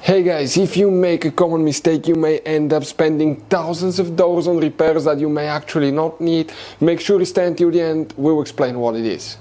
Hey guys, if you make a common mistake, you may end up spending thousands of dollars on repairs that you may actually not need. Make sure you stay until the end, we'll explain what it is.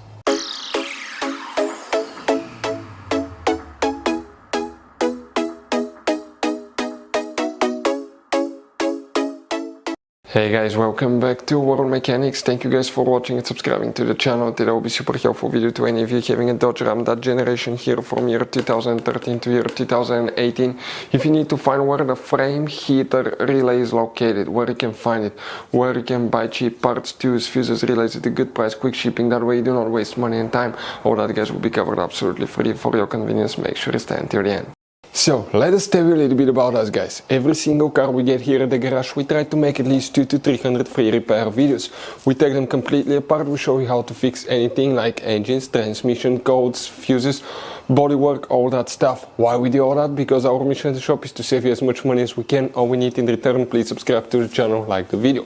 Hey guys, welcome back to World Mechanics. Thank you guys for watching and subscribing to the channel. Today will be super helpful video to any of you having a Dodge Ram that generation here from year 2013 to year 2018. If you need to find where the frame heater relay is located, where you can find it, where you can buy cheap parts, tools, fuses, relays at a good price, quick shipping, that way you do not waste money and time. All that guys will be covered absolutely free for your convenience. Make sure you stay until the end. So, let us tell you a little bit about us guys. Every single car we get here at the garage, we try to make at least 200 to 300 free repair videos. We take them completely apart, we show you how to fix anything like engines, transmission, codes, fuses, bodywork, all that stuff. Why we do all that? Because our mission in the shop is to save you as much money as we can. All we need in return, please subscribe to the channel, like the video.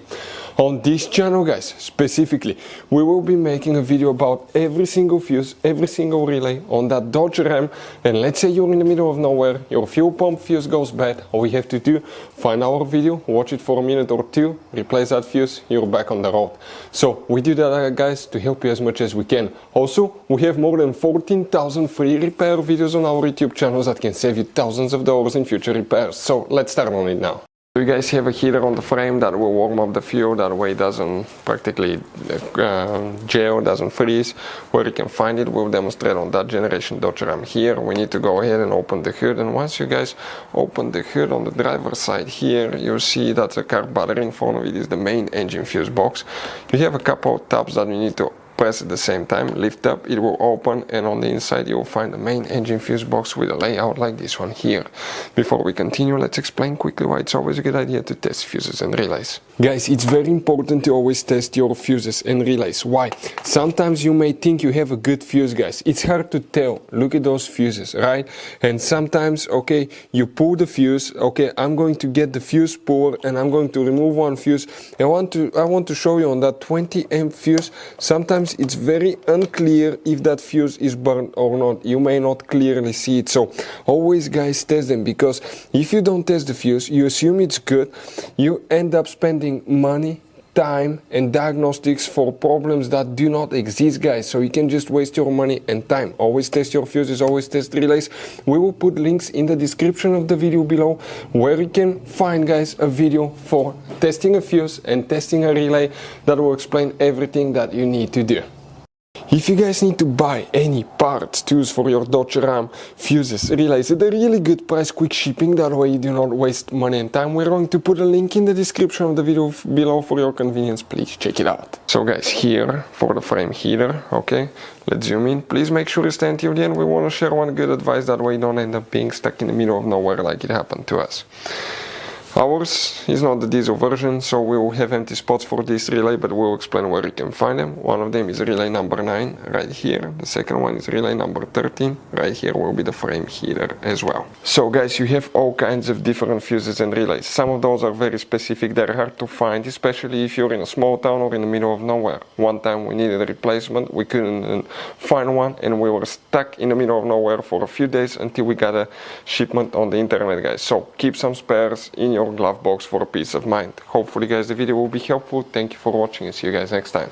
On this channel guys, specifically, we will be making a video about every single fuse, every single relay on that Dodge Ram. And let's say you're in the middle of nowhere, your fuel pump fuse goes bad, all we have to do, find our video, watch it for a minute or two, replace that fuse, you're back on the road. So we do that guys to help you as much as we can. Also, we have more than 14,000 free repair videos on our YouTube channels that can save you thousands of dollars in future repairs. So let's start on it now. You guys have a heater on the frame that will warm up the fuel, that way it doesn't practically gel, doesn't freeze. Where you can find it, we'll demonstrate on that generation Dodge Ram here. We need to go ahead and open the hood, and once you guys open the hood on the driver's side here, you'll see that the car battery in front of it is the main engine fuse box. You have a couple of tabs that you need to press at the same time, lift up, it will open, and on the inside you will find the main engine fuse box with a layout like this one here. Before we continue, let's explain quickly why it's always a good idea to test fuses and relays. Guys, it's very important to always test your fuses and relays. Why? Sometimes you may think you have a good fuse guys, it's hard to tell. Look at those fuses, right? And sometimes, okay, you pull the fuse, okay, I'm going to get the fuse puller and I'm going to remove one fuse. I want to show you on that 20 amp fuse, sometimes it's very unclear if that fuse is burned or not. You may not clearly see it. So always guys test them, because if you don't test the fuse, you assume it's good, you end up spending money, time and diagnostics for problems that do not exist guys. So you can just waste your money and time. Always test your fuses, always test relays. We will put links in the description of the video below where you can find guys a video for testing a fuse and testing a relay that will explain everything that you need to do. If you guys need to buy any parts, tools for your Dodge Ram, fuses, relays at a really good price, quick shipping, that way you do not waste money and time, we're going to put a link in the description of the video below for your convenience, please check it out. So guys, here for the frame heater, okay, let's zoom in. Please make sure you stay until the end. We want to share one good advice, that way you don't end up being stuck in the middle of nowhere like it happened to us. Ours is not the diesel version, so we will have empty spots for this relay, but we'll explain where you can find them. One of them is relay number 9, right here. The second one is relay number 13, right here will be the frame heater as well. So guys, you have all kinds of different fuses and relays. Some of those are very specific, they're hard to find, especially if you're in a small town or in the middle of nowhere. One time we needed a replacement, we couldn't find one, and we were stuck in the middle of nowhere for a few days until we got a shipment on the internet guys. So keep some spares in your glove box for a peace of mind. Hopefully guys the video will be helpful. Thank you for watching and see you guys next time.